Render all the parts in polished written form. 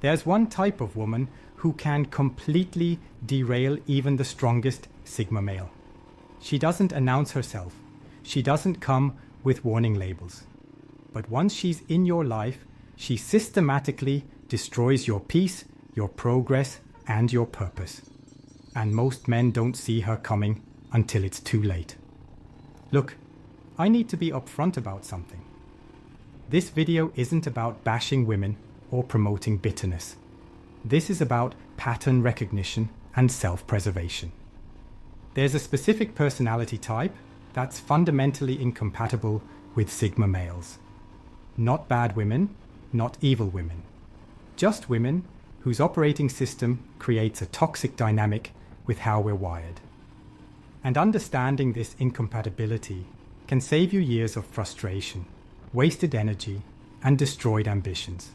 There's one type of woman who can completely derail even the strongest Sigma male. She doesn't announce herself. She doesn't come with warning labels. But once she's in your life, she systematically destroys your peace, your progress, and your purpose. And most men don't see her coming until it's too late. Look, I need to be upfront about something. This video isn't about bashing women or promoting bitterness. This is about pattern recognition and self-preservation. There's a specific personality type that's fundamentally incompatible with Sigma males. Not bad women, not evil women. Just women whose operating system creates a toxic dynamic with how we're wired. And understanding this incompatibility can save you years of frustration, wasted energy, and destroyed ambitions.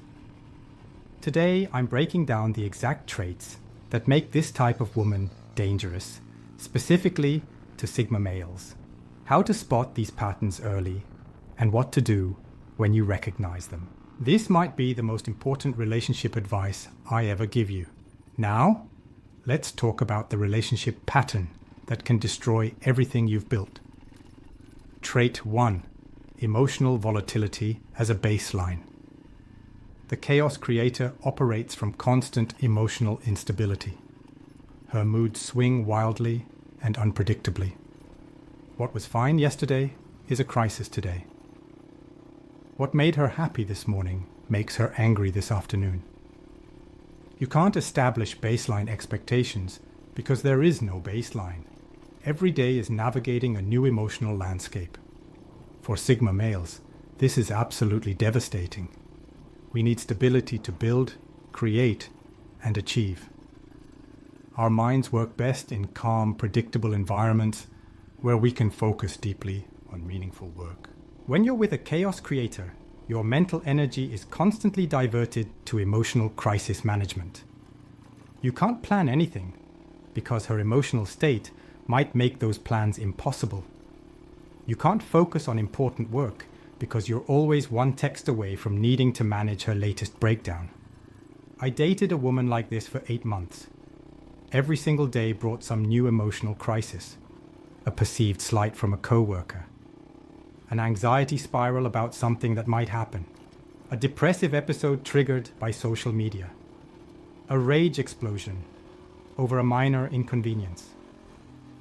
Today, I'm breaking down the exact traits that make this type of woman dangerous, specifically to Sigma males, how to spot these patterns early, and what to do when you recognize them. This might be the most important relationship advice I ever give you. Now, let's talk about the relationship pattern that can destroy everything you've built. Trait 1. Emotional volatility as a baseline. The chaos creator operates from constant emotional instability. Her moods swing wildly and unpredictably. What was fine yesterday is a crisis today. What made her happy this morning makes her angry this afternoon. You can't establish baseline expectations because there is no baseline. Every day is navigating a new emotional landscape. For Sigma males, this is absolutely devastating. We need stability to build, create, and achieve. Our minds work best in calm, predictable environments where we can focus deeply on meaningful work. When you're with a chaos creator, your mental energy is constantly diverted to emotional crisis management. You can't plan anything because her emotional state might make those plans impossible. You can't focus on important work because you're always one text away from needing to manage her latest breakdown. I dated a woman like this for 8 months. Every single day brought some new emotional crisis. A perceived slight from a coworker. An anxiety spiral about something that might happen. A depressive episode triggered by social media. A rage explosion over a minor inconvenience.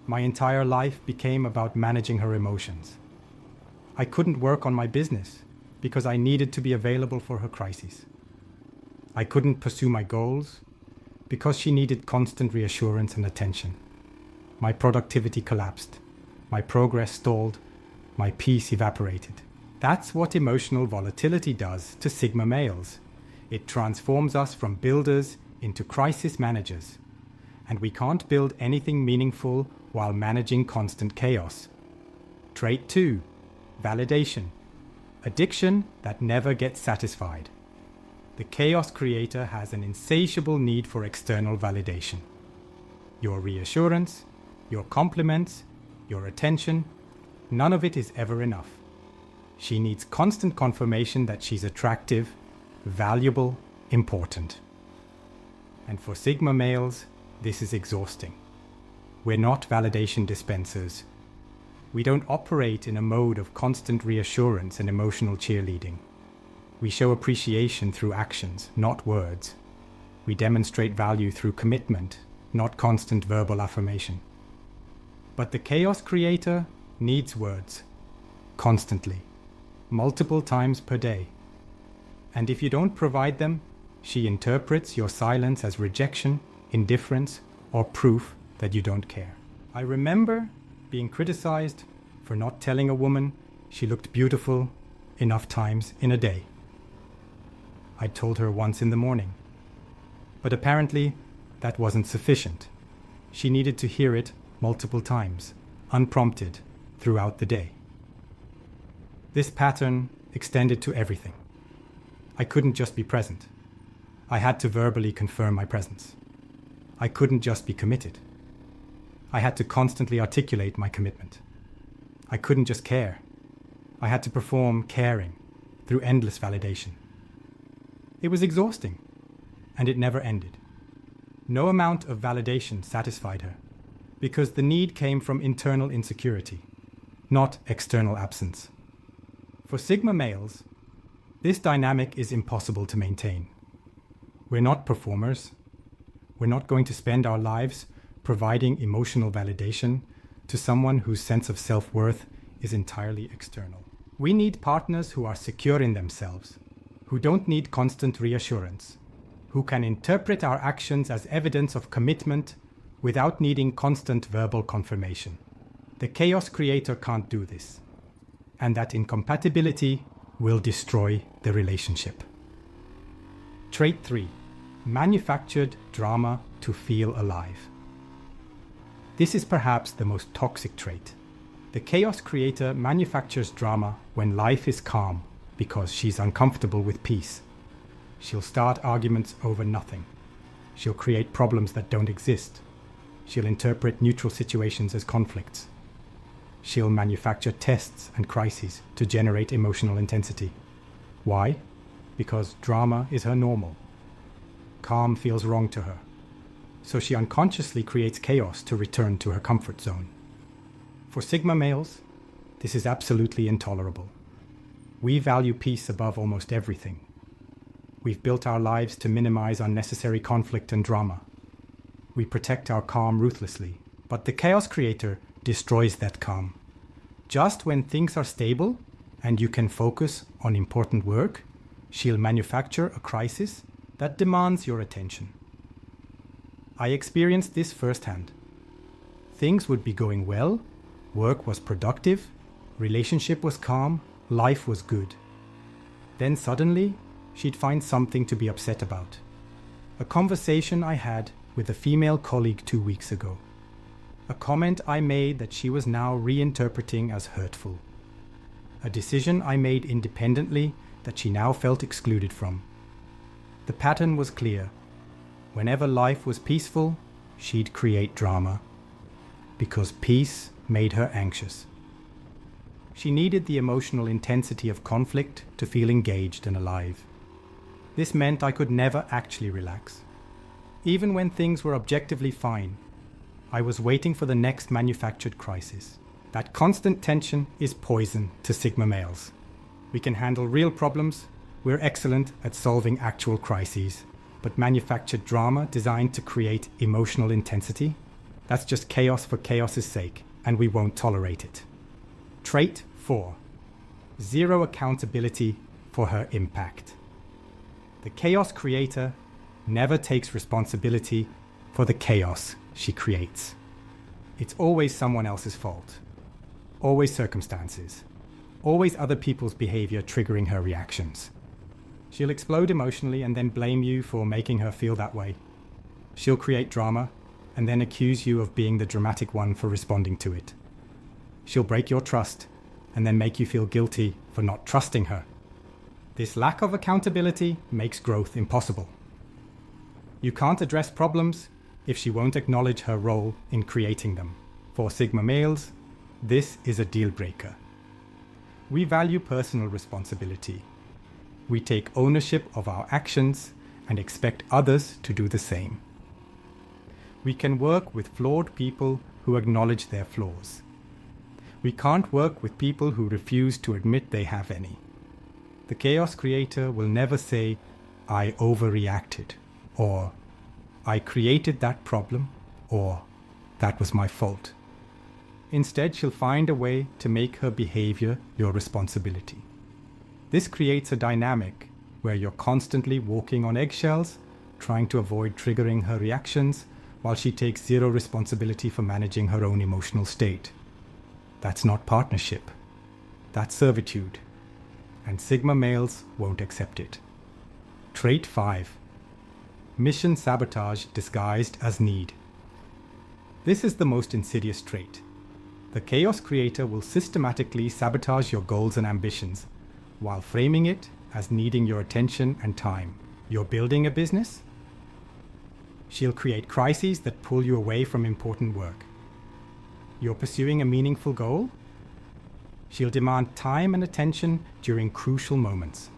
My entire life became about managing her emotions. I couldn't work on my business because I needed to be available for her crises. I couldn't pursue my goals because she needed constant reassurance and attention. My productivity collapsed. My progress stalled. My peace evaporated. That's what emotional volatility does to Sigma males. It transforms us from builders into crisis managers. And we can't build anything meaningful while managing constant chaos. Trait 2. Validation. Addiction that never gets satisfied. The chaos creator has an insatiable need for external validation. Your reassurance, your compliments, your attention, none of it is ever enough. She needs constant confirmation that she's attractive, valuable, important. And for Sigma males, this is exhausting. We're not validation dispensers. We don't operate in a mode of constant reassurance and emotional cheerleading. We show appreciation through actions, not words. We demonstrate value through commitment, not constant verbal affirmation. But the chaos creator needs words, constantly, multiple times per day. And if you don't provide them, she interprets your silence as rejection, indifference, or proof that you don't care. I remember being criticized for not telling a woman she looked beautiful enough times in a day. I told her once in the morning. But apparently, that wasn't sufficient. She needed to hear it multiple times, unprompted, throughout the day. This pattern extended to everything. I couldn't just be present. I had to verbally confirm my presence. I couldn't just be committed. I had to constantly articulate my commitment. I couldn't just care. I had to perform caring through endless validation. It was exhausting. and it never ended. No amount of validation satisfied her, because the need came from internal insecurity, not external absence. For Sigma males, this dynamic is impossible to maintain. We're not performers. We're not going to spend our lives providing emotional validation to someone whose sense of self-worth is entirely external. We need partners who are secure in themselves, who don't need constant reassurance, who can interpret our actions as evidence of commitment without needing constant verbal confirmation. The chaos creator can't do this, and that incompatibility will destroy the relationship. Trait 3. Manufactured drama to feel alive. This is perhaps the most toxic trait. The chaos creator manufactures drama when life is calm because she's uncomfortable with peace. She'll start arguments over nothing. She'll create problems that don't exist. She'll interpret neutral situations as conflicts. She'll manufacture tests and crises to generate emotional intensity. Why? Because drama is her normal. Calm feels wrong to her. So she unconsciously creates chaos to return to her comfort zone. For Sigma males, this is absolutely intolerable. We value peace above almost everything. We've built our lives to minimize unnecessary conflict and drama. We protect our calm ruthlessly, but the chaos creator destroys that calm. Just when things are stable and you can focus on important work, she'll manufacture a crisis that demands your attention. I experienced this firsthand. Things would be going well, work was productive, relationship was calm, life was good. Then suddenly, she'd find something to be upset about. A conversation I had with a female colleague 2 weeks ago. A comment I made that she was now reinterpreting as hurtful. A decision I made independently that she now felt excluded from. The pattern was clear. Whenever life was peaceful, she'd create drama. Because peace made her anxious. She needed the emotional intensity of conflict to feel engaged and alive. This meant I could never actually relax. Even when things were objectively fine, I was waiting for the next manufactured crisis. That constant tension is poison to Sigma males. We can handle real problems. We're excellent at solving actual crises. But manufactured drama designed to create emotional intensity, that's just chaos for chaos's sake, and we won't tolerate it. Trait 4. Zero accountability for her impact. The chaos creator never takes responsibility for the chaos she creates. It's always someone else's fault. Always circumstances. Always other people's behavior triggering her reactions. She'll explode emotionally and then blame you for making her feel that way. She'll create drama and then accuse you of being the dramatic one for responding to it. She'll break your trust and then make you feel guilty for not trusting her. This lack of accountability makes growth impossible. You can't address problems if she won't acknowledge her role in creating them. For Sigma males, this is a deal breaker. We value personal responsibility. We take ownership of our actions and expect others to do the same. We can work with flawed people who acknowledge their flaws. We can't work with people who refuse to admit they have any. The chaos creator will never say, "I overreacted," or "I created that problem," or "that was my fault." Instead, she'll find a way to make her behavior your responsibility. This creates a dynamic where you're constantly walking on eggshells, trying to avoid triggering her reactions, while she takes zero responsibility for managing her own emotional state. That's not partnership. That's servitude. And Sigma males won't accept it. Trait 5. Mission sabotage disguised as need. This is the most insidious trait. The chaos creator will systematically sabotage your goals and ambitions, while framing it as needing your attention and time. You're building a business? She'll create crises that pull you away from important work. You're pursuing a meaningful goal? She'll demand time and attention during crucial moments.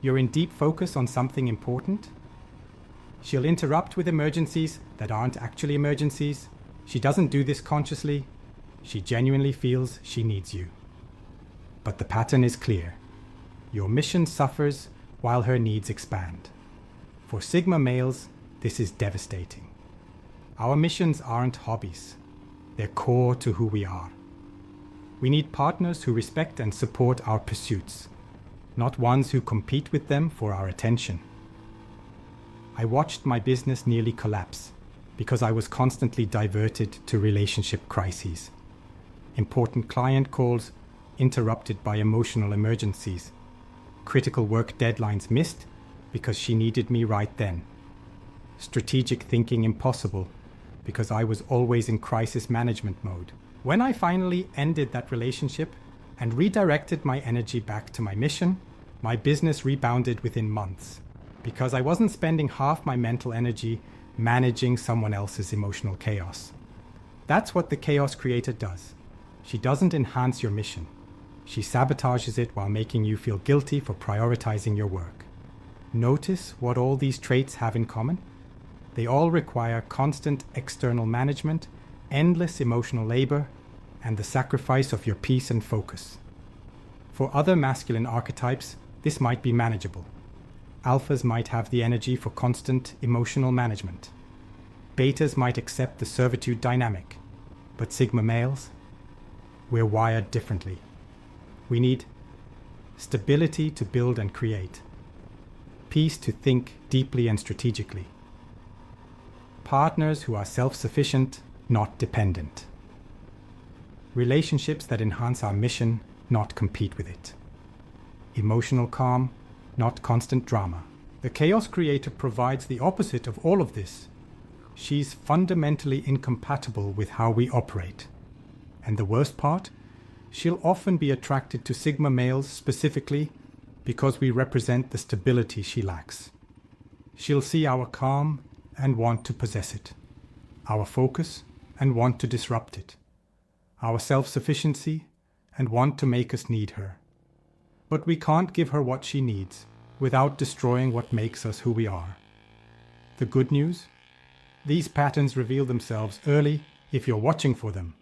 You're in deep focus on something important? She'll interrupt with emergencies that aren't actually emergencies. She doesn't do this consciously. She genuinely feels she needs you. But the pattern is clear. Your mission suffers while her needs expand. For Sigma males, this is devastating. Our missions aren't hobbies. They're core to who we are. We need partners who respect and support our pursuits, not ones who compete with them for our attention. I watched my business nearly collapse because I was constantly diverted to relationship crises. Important client calls interrupted by emotional emergencies. Critical work deadlines missed because she needed me right then. Strategic thinking impossible because I was always in crisis management mode. When I finally ended that relationship and redirected my energy back to my mission, my business rebounded within months because I wasn't spending half my mental energy managing someone else's emotional chaos. That's what the chaos creator does. She doesn't enhance your mission. She sabotages it while making you feel guilty for prioritizing your work. Notice what all these traits have in common? They all require constant external management, endless emotional labor, and the sacrifice of your peace and focus. For other masculine archetypes, this might be manageable. Alphas might have the energy for constant emotional management. Betas might accept the servitude dynamic. But Sigma males, we're wired differently. We need stability to build and create, peace to think deeply and strategically, partners who are self-sufficient, not dependent, relationships that enhance our mission, not compete with it, emotional calm, not constant drama. The chaos creator provides the opposite of all of this. She's fundamentally incompatible with how we operate. And the worst part? She'll often be attracted to Sigma males specifically because we represent the stability she lacks. She'll see our calm and want to possess it, our focus and want to disrupt it, our self-sufficiency and want to make us need her. But we can't give her what she needs without destroying what makes us who we are. The good news? These patterns reveal themselves early if you're watching for them.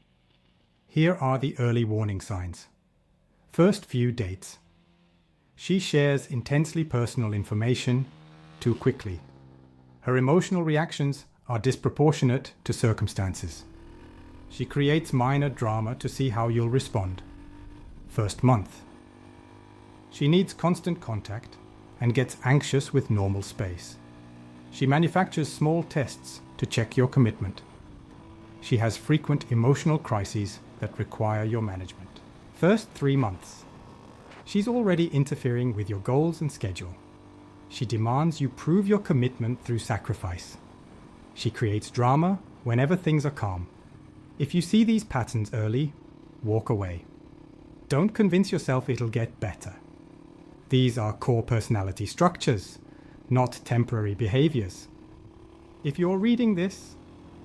Here are the early warning signs. First few dates. She shares intensely personal information too quickly. Her emotional reactions are disproportionate to circumstances. She creates minor drama to see how you'll respond. First month. She needs constant contact and gets anxious with normal space. She manufactures small tests to check your commitment. She has frequent emotional crises that require your management. First 3 months. She's already interfering with your goals and schedule. She demands you prove your commitment through sacrifice. She creates drama whenever things are calm. If you see these patterns early, walk away. Don't convince yourself it'll get better. These are core personality structures, not temporary behaviors. If you're reading this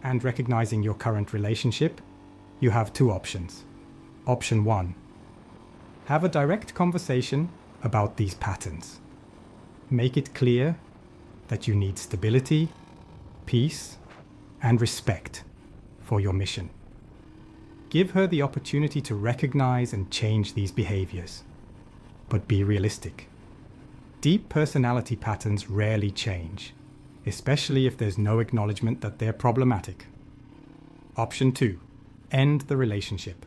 and recognizing your current relationship, you have 2 options. Option 1. Have a direct conversation about these patterns. Make it clear that you need stability, peace, and respect for your mission. Give her the opportunity to recognize and change these behaviors. But be realistic. Deep personality patterns rarely change, especially if there's no acknowledgement that they're problematic. Option 2. End the relationship.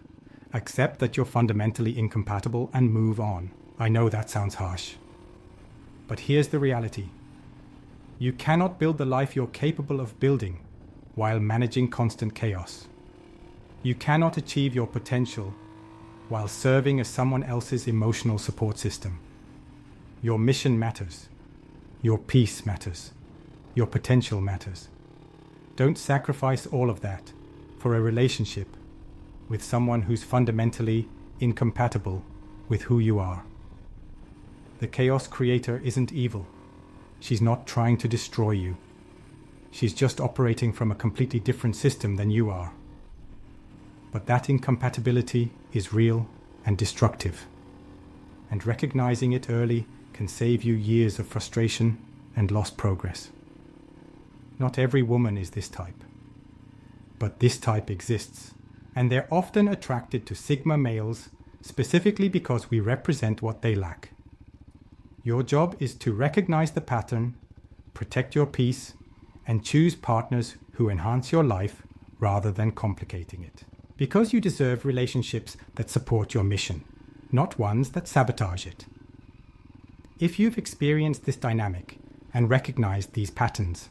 Accept that you're fundamentally incompatible and move on. I know that sounds harsh. But here's the reality. You cannot build the life you're capable of building while managing constant chaos. You cannot achieve your potential while serving as someone else's emotional support system. Your mission matters. Your peace matters. Your potential matters. Don't sacrifice all of that for a relationship with someone who's fundamentally incompatible with who you are. The chaos creator isn't evil. She's not trying to destroy you. She's just operating from a completely different system than you are. But that incompatibility is real and destructive. And recognizing it early can save you years of frustration and lost progress. Not every woman is this type. But this type exists, and they're often attracted to Sigma males specifically because we represent what they lack. Your job is to recognize the pattern, protect your peace, and choose partners who enhance your life rather than complicating it. Because you deserve relationships that support your mission, not ones that sabotage it. If you've experienced this dynamic and recognized these patterns,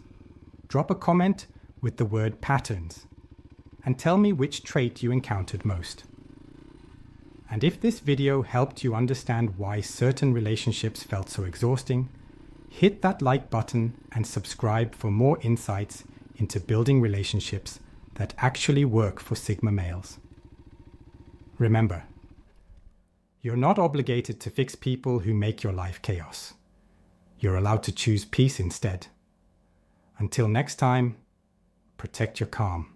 drop a comment with the word patterns and tell me which trait you encountered most. And if this video helped you understand why certain relationships felt so exhausting, hit that like button and subscribe for more insights into building relationships that actually work for Sigma males. Remember, you're not obligated to fix people who make your life chaos. You're allowed to choose peace instead. Until next time, protect your calm.